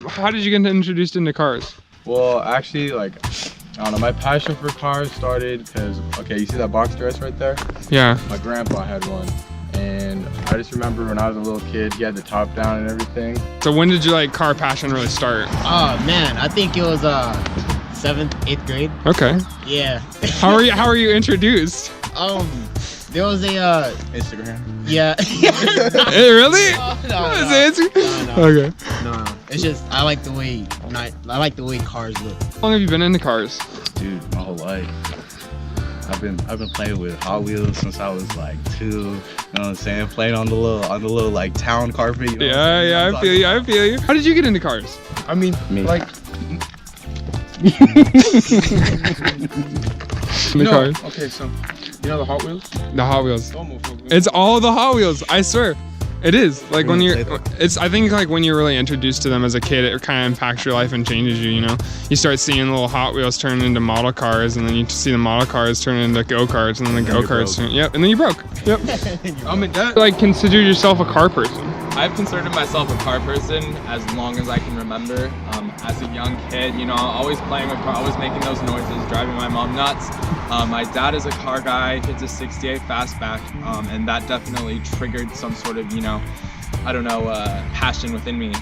How did you get introduced into cars? Well, actually, like, I don't know, my passion for cars started because, okay, you see that box dress right there? Yeah. My grandpa had one, and I just remember when I was a little kid, he had the top down and everything. So when did your like car passion really start? Oh man, I think it was 7th, 8th grade. Okay. Yeah. How are you introduced? There was a Instagram. yeah. Hey, really? No. Okay. No. It's just I like the way cars look. How long have you been into cars? Dude, my whole life. I've been playing with Hot Wheels since I was like 2. You know what I'm saying? Playing on the little like town carpet. You know Yeah, I feel you. How did you get into cars? I mean, like, Cars. okay, so, you know the Hot Wheels? The Hot Wheels. Almost. It's all the Hot Wheels, I swear. It is. Like when you're, I think like when you're really introduced to them as a kid, it kind of impacts your life and changes you, you know? You start seeing little Hot Wheels turn into model cars, and then you see the model cars turn into go-karts, and then the go-karts turn, yep, and then you broke. Yep. Like consider yourself a car person. I've considered myself a car person as long as I can remember. As a young kid, you know, always playing with cars, always making those noises, driving my mom nuts. My dad is a car guy, it's a 68 fastback, and that definitely triggered some sort of, you know, I don't know, passion within me.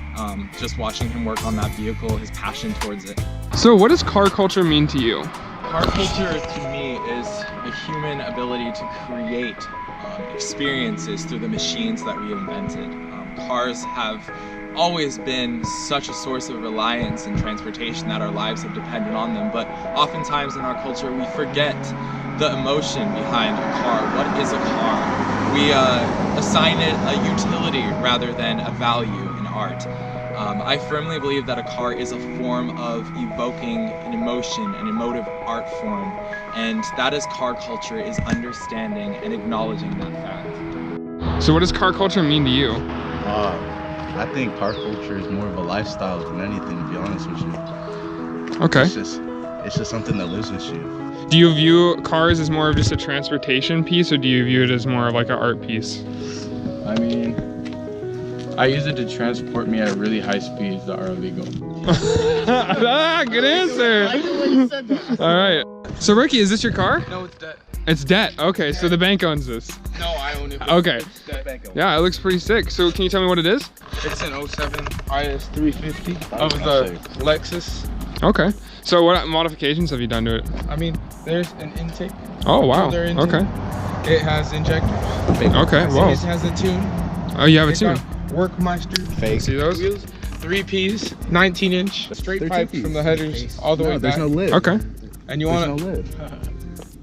Just watching him work on that vehicle, his passion towards it. So what does car culture mean to you? Car culture to me is the human ability to create experiences through the machines that we invented. Cars have always been such a source of reliance in transportation that our lives have depended on them, but oftentimes in our culture we forget the emotion behind a car. What is a car? We assign it a utility rather than a value in art. I firmly believe that a car is a form of evoking an emotion, an emotive art form, and that is car culture, is understanding and acknowledging that fact. So what does car culture mean to you? I think car culture is more of a lifestyle than anything, to be honest with you. Okay. It's just something that lives with you. Do you view cars as more of just a transportation piece, or do you view it as more of like an art piece? I mean, I use it to transport me at really high speeds that are illegal. Good answer. I knew when you said that. All right. So Ricky, is this your car? No, it's debt. It's debt. Okay, so the bank owns this. No, I own it. Okay. It's debt. Yeah, it looks pretty sick. So can you tell me what it is? It's an 07 IS 350 of the Lexus. Okay. So what modifications have you done to it? I mean, there's an intake. Oh wow. Other intake. Okay. It has injectors. Okay. Whoa. It has a tune. Oh, you have a It tune. got Workmeister. Fake. See those? Wheels, 3 Ps, 19-inch, straight pipes from the headers all the way back. There's no lid. Okay. And you There's want no to? lid.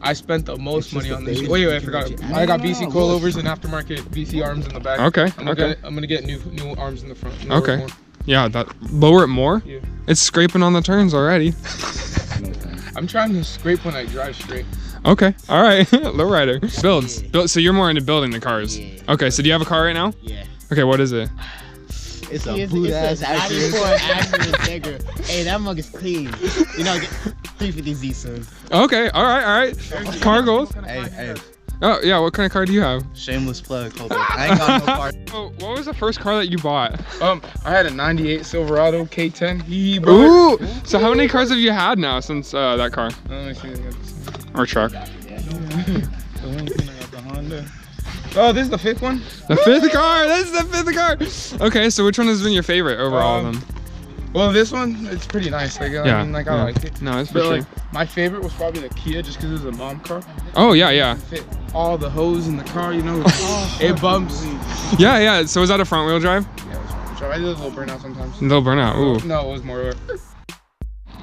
I spent the most money on this. base. Wait, I forgot. I got BC coilovers and aftermarket BC arms in the back. Okay. I'm gonna get new arms in the front. Okay. Yeah, that lower it more. Yeah. It's scraping on the turns already. I'm trying to scrape when I drive straight. Okay. All right. Lowrider. Builds. So you're more into building the cars. Yeah. Okay. So do you have a car right now? Yeah. Okay. What is it? It's a It's boot ass a actress. 94 Acura Integra. Hey, that mug is clean. You know, get 350Z soon. Okay. All right. Car goals. Hey, Oh yeah. What kind of car do you have? shameless plug. Hold on. I ain't got no car. Oh, what was the first car that you bought? I had a '98 Silverado K10. Bro. Ooh. So how many cars have you had now since that car Let me see. I got this one. or truck? The Lincoln, I got the Honda. Oh, this is the 5th one? The 5th car. This is the 5th car. Okay. So which one has been your favorite over all of them? Well, this one, it's pretty nice. Like, I mean, I like it. No, it's for But sure. like, my favorite was probably the Kia, just because it was a mom car. Oh yeah. Fit all the hose in the car, you know. It bumps. Yeah. So is that a front wheel drive? Yeah, drive. I did a little burnout sometimes. A little burnout. Ooh. No, it was more.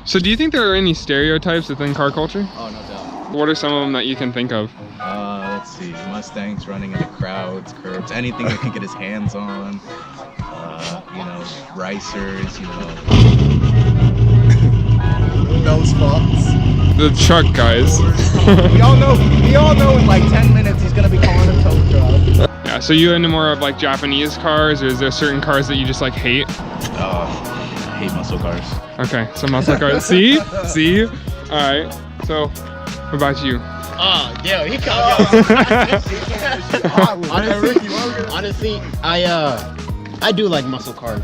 So do you think there are any stereotypes within car culture? Oh, no doubt. What are some of them that you can think of? Let's see, Mustangs running into crowds, curbs, anything that can get his hands on. You know, ricers, you know. Nose spots. The truck guys. We all know in like 10 minutes he's gonna be calling a tow truck. Yeah, so you into more of like Japanese cars, or is there certain cars that you just like hate? I hate muscle cars. Okay, so muscle cars. See? See? Alright, so what about you? Oh, damn, he caught honestly, I do like muscle cars.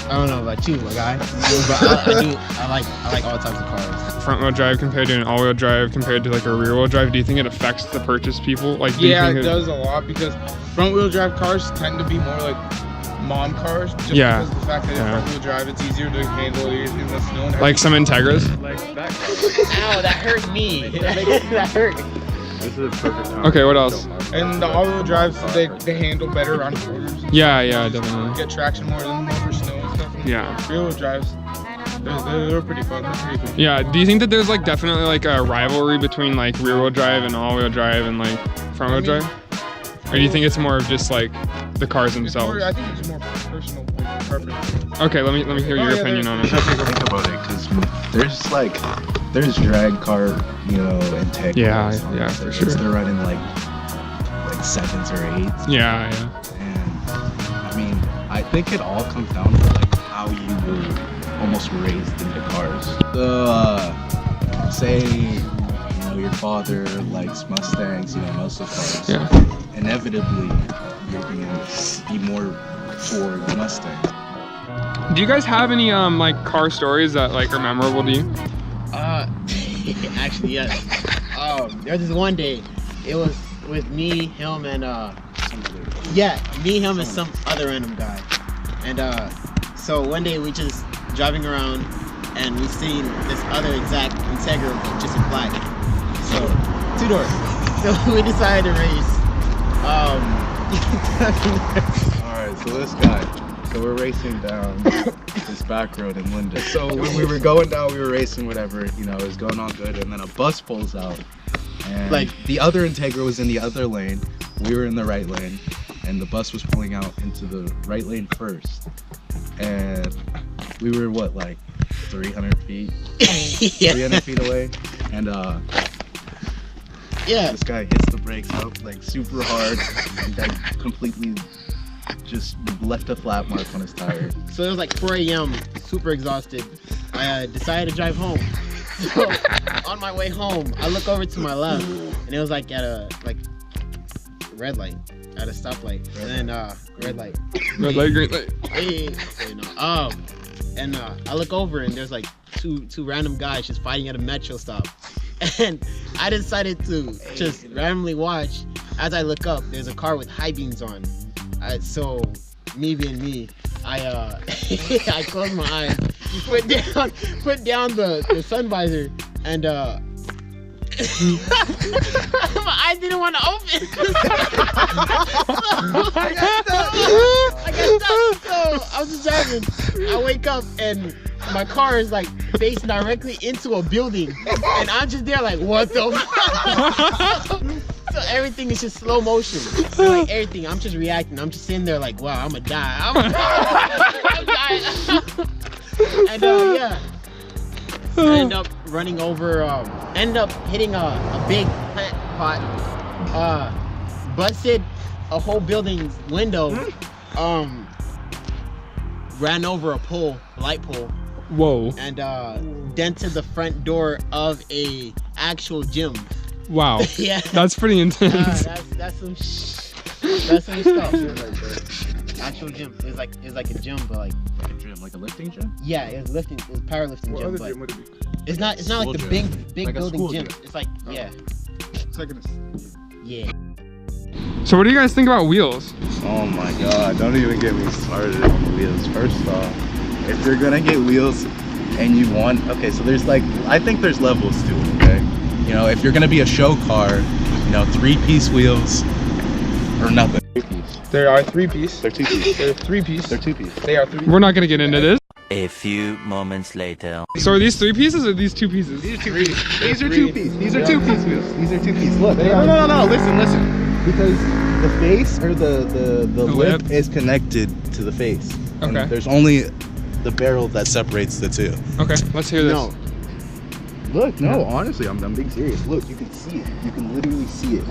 I don't know about you, my guy, but I like all types of cars. Front wheel drive compared to an all wheel drive compared to like a rear wheel drive, do you think it affects the purchase people? Like, do Yeah, you think it does a lot because front wheel drive cars tend to be more like mom cars. Just Yeah. because of the fact that it's front wheel drive, it's easier to handle in the snow. And Like some Integras? Like that. Ow, that hurt me. That hurt. This is a perfect time. Okay, what else? And the all-wheel drives, they handle better on corners. Yeah, definitely. Get traction more than more for snow and stuff. Yeah. Rear-wheel drives, they're pretty fun. They're pretty cool. Yeah, do you think that there's like definitely like a rivalry between like rear wheel drive and all wheel drive and like front wheel drive? Or do you think it's more of just like the cars themselves? I think it's more personal like, preference. Okay, let me hear your opinion on it. Think about it, because there's drag car, you know, and tech. Yeah, for sure. They're running like 7s or 8s. Yeah. And I mean, I think it all comes down to like how you were almost raised into cars. So, say, you know, your father likes Mustangs, you know, muscle cars. Yeah. Inevitably, you're gonna be more towards Mustangs. Do you guys have any like car stories that like are memorable to you? Actually, yes. There was this one day. It was with me, him, and him, and some other random guy. And so one day we just driving around, and we seen this other exact Integra just in black. So 2 doors. So we decided to race. Alright, so this guy. So we're racing down this back road in Linden. So when we were going down, we were racing whatever, you know, it was going on good, and then a bus pulls out. And like the other Integra was in the other lane, we were in the right lane, and the bus was pulling out into the right lane first. And we were what, like 300 feet? 300 feet away. And this guy hits the brakes up like super hard and like completely just left a flat mark on his tire. So it was like 4 a.m., super exhausted. I decided to drive home. So on my way home, I look over to my left, and it was like at a red light, at a stoplight, and then red light, Red light, green light. And I look over, and there's like two random guys just fighting at a metro stop, and I decided to just randomly watch. As I look up, there's a car with high beams on. So me being me, I I closed my eyes, put down the sun visor, and my eyes didn't want to open. I got stuck. So I was just driving. I wake up and my car is like facing directly into a building, and I'm just there like, what the fuck? So everything is just slow motion. So like everything, I'm just reacting. I'm just sitting there like, wow, I'm gonna die. I'm dying. And I end up running over, end up hitting a big plant pot, busted a whole building's window, ran over a light pole. Whoa. And dented the front door of a actual gym. Wow. Yeah. That's pretty intense. That's some stuff. Actual gym. It's like a gym, but like a gym, like a lifting gym? Yeah, it was powerlifting gym, but Gym would it be? it's not like the big Like a building school gym. gym. It's like It's like yeah. So what do you guys think about wheels? Oh my god, don't even get me started on wheels. First off, if you're gonna get wheels and you want, okay, so there's like, I think there's levels to it, okay? You know, if you're gonna be a show car, you know, 3-piece wheels or nothing. There are 3-piece. They're 2-piece. They're 3-piece. They're 2-piece. They are 3. We're not gonna get into this. A few moments later. So are these 3 pieces or these 2 pieces? These are 2-piece. These are 2-piece. These are 2-piece wheels. These are 2-piece. Look. No. Listen. Because the face or the lip is connected to the face. And Okay. there's only the barrel that separates the two. Okay, let's hear this. No. Look, no, honestly, I'm being serious. Look, you can see it. You can literally see it.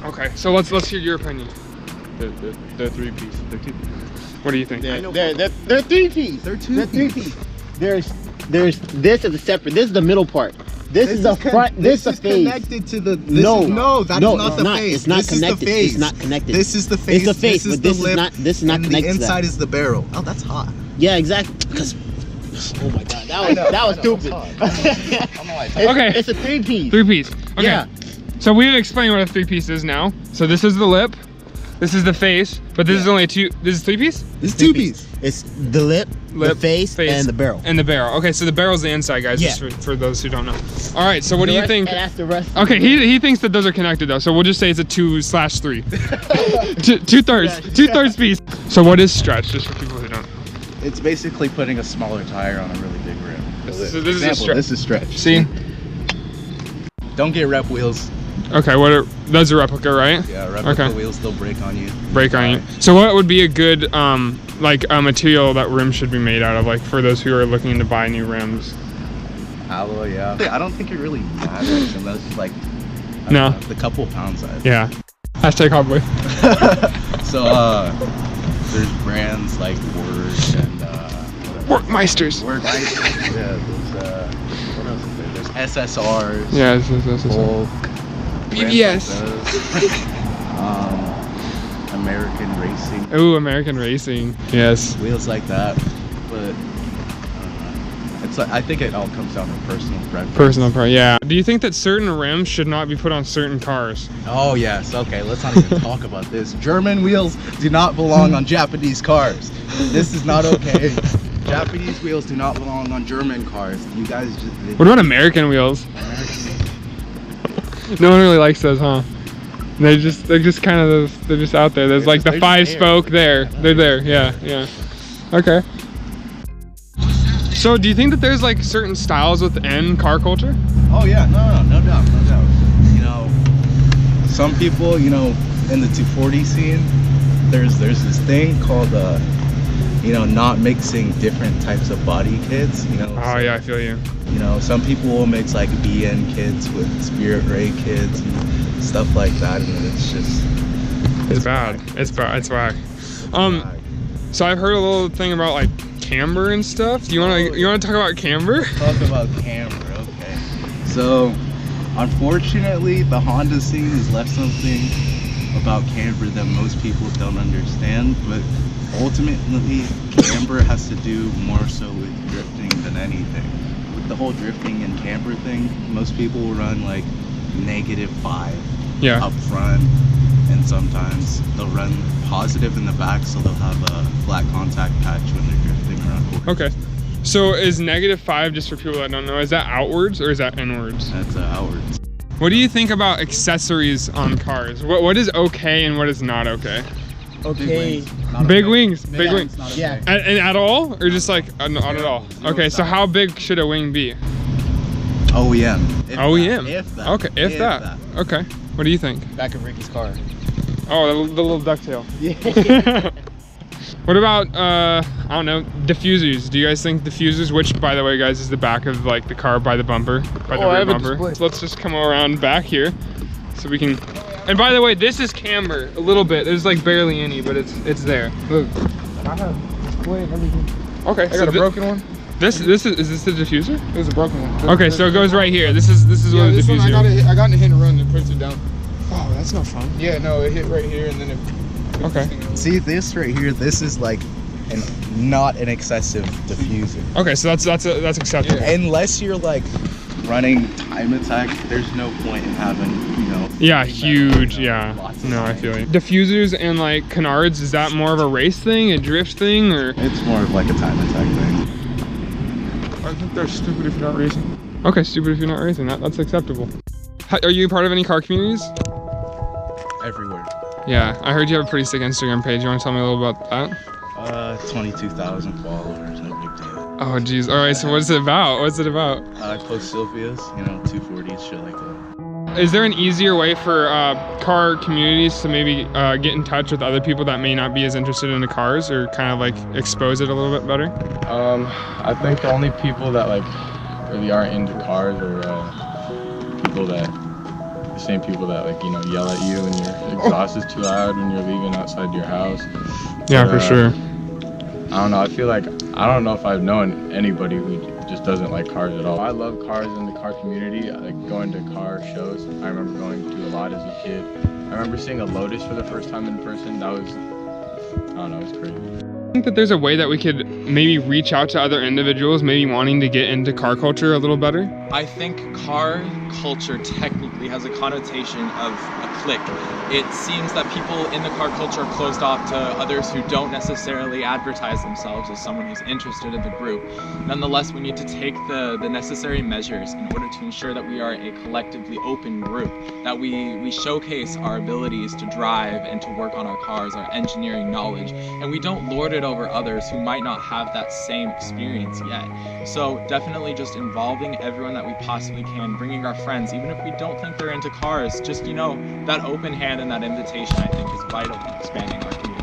Okay, so let's hear your opinion. They're 3-piece. They're 2-piece. What do you think? They're 3-piece. They're 2-piece. They're 3-piece. There's this is a separate. This is the middle part. This is the front. This is the face. Connected to the. No, that's not the face. It's not this connected. Is the face. It's not connected. This is the face. It's the face, this is but this the lip, is not. This is not and connected. the to that. inside is the barrel. Oh, that's hot. Yeah, exactly. Because oh my god, that was stupid. Okay. It's a 3-piece. 3-piece. Okay. Yeah. So we've explained what a 3-piece is now. So this is the lip, this is the face, but this is only This is 3-piece? This is 2-piece. It's the lip, the face, and the barrel. And the barrel. Okay, so the barrel's the inside, guys, Yeah. just for those who don't know. All right, so what do you think? And that's the rest. Okay, he thinks that those are connected though, so we'll just say it's a 2/3. 2/3. 2/3 piece. So what is stretch, just for people who don't know? It's basically putting a smaller tire on a really big rim. So this is a stretch. This is stretch. See? Don't get rep wheels. Okay, that's a replica, right? Yeah, replica Okay. wheels, they'll break on you. Break on you. So what would be a good like a material that rims should be made out of, like for those who are looking to buy new rims? Alloy, yeah. I don't think it really matters unless like I don't No. know, the couple pound size. Yeah. Hashtag hotboy. So there's brands like Word and Workmeisters. Workmeisters. Yeah, there's what else is there? There's SSRs. Yeah, this is Volk, BBS. American Racing. Ooh, American Racing. Yes. Wheels like that, but it's like, I think it all comes down to personal preference. Personal part, yeah. Do you think that certain rims should not be put on certain cars? Oh yes, okay, let's not even talk about this. German wheels do not belong on Japanese cars. This is not okay. Japanese wheels do not belong on German cars. You guys just... What about American wheels? No one really likes those, huh? They're just kind of they're just out there. There's like the they're 5-spoke there. They're there. Yeah. Okay. So do you think that there's like certain styles within car culture? Oh yeah, no doubt. You know, some people, you know, in the 240 scene, there's this thing called you know, not mixing different types of body kits, you know. Oh yeah, I feel you. You know, some people will mix like BN kits with Spirit Ray kits and stuff like that, and it's just It's bad. It's whack. So I've heard a little thing about like camber and stuff. Do you want to talk about camber? Talk about camber, okay. So, unfortunately, the Honda scene has left something about camber that most people don't understand, but ultimately, camber has to do more so with drifting than anything. With the whole drifting and camber thing, most people will run like -5 up front, and sometimes they'll run positive in the back, so they'll have a flat contact patch when they're drifting around. Okay. So is -5, just for people that don't know, is that outwards or is that inwards? That's outwards. What do you think about accessories on cars? What is okay and what is not okay? Okay. Big wings. Big wings. Yeah. And at all, or just like not at all? Okay, so how big should a wing be? OEM. OEM. If that. Okay, if that. Okay. What do you think? Back of Ricky's car. Oh, the little ducktail. Yeah. What about I don't know, diffusers? Do you guys think diffusers, which by the way guys is the back of like the car by the bumper, by the rear bumper. So let's just come around back here so we can. And by the way, this is camber a little bit. There's like barely any, but it's there. Look. I have display and everything. Okay, I got a broken one. Is this the diffuser? It was a broken one. Okay, so it goes right here. This is Yeah, where the this one diffuser. I got in a hit and run and pushed it down. Oh, that's not fun. Yeah, no, it hit right here and then it. Okay. See this right here? This is like not an excessive diffuser. Okay, so that's acceptable. Yeah. Unless you're like running time attack, there's no point in having, you know. Yeah, huge. Yeah. Lots of No, I time. feel you. Diffusers and like canards, is that more of a race thing, a drift thing, or? It's more of like a time attack thing. I think they're stupid if you're not racing. Okay, stupid if you're not racing. That's acceptable. Are you part of any car communities? Everywhere. Yeah, I heard you have a pretty sick Instagram page. You want to tell me a little about that? 22,000 followers, no big deal. Oh, geez. All right, so what's it about? What's it about? I post Sylvia's, 240s, shit like that. Is there an easier way for car communities to maybe get in touch with other people that may not be as interested in the cars, or kind of like expose it a little bit better? I think the only people that like really aren't into cars are people that, the same people that like, yell at you when your exhaust is too loud when you're leaving outside your house. Yeah, But, for sure. I don't know, I feel like, I don't know if I've known anybody who just doesn't like cars at all. I love cars in the car community. I like going to car shows. I remember going to a lot as a kid. I remember seeing a Lotus for the first time in person. That was, I don't know, it was crazy. I think that there's a way that we could maybe reach out to other individuals maybe wanting to get into car culture a little better. I think car culture technically has a connotation of a clique. It seems that people in the car culture are closed off to others who don't necessarily advertise themselves as someone who's interested in the group. Nonetheless, we need to take the necessary measures in order to ensure that we are a collectively open group, that we showcase our abilities to drive and to work on our cars, our engineering knowledge, and we don't lord it over others who might not have that same experience yet. So definitely just involving everyone that we possibly can, bringing our friends, even if we don't think they're into cars, just, that open hand and that invitation, I think, is vital in expanding our community.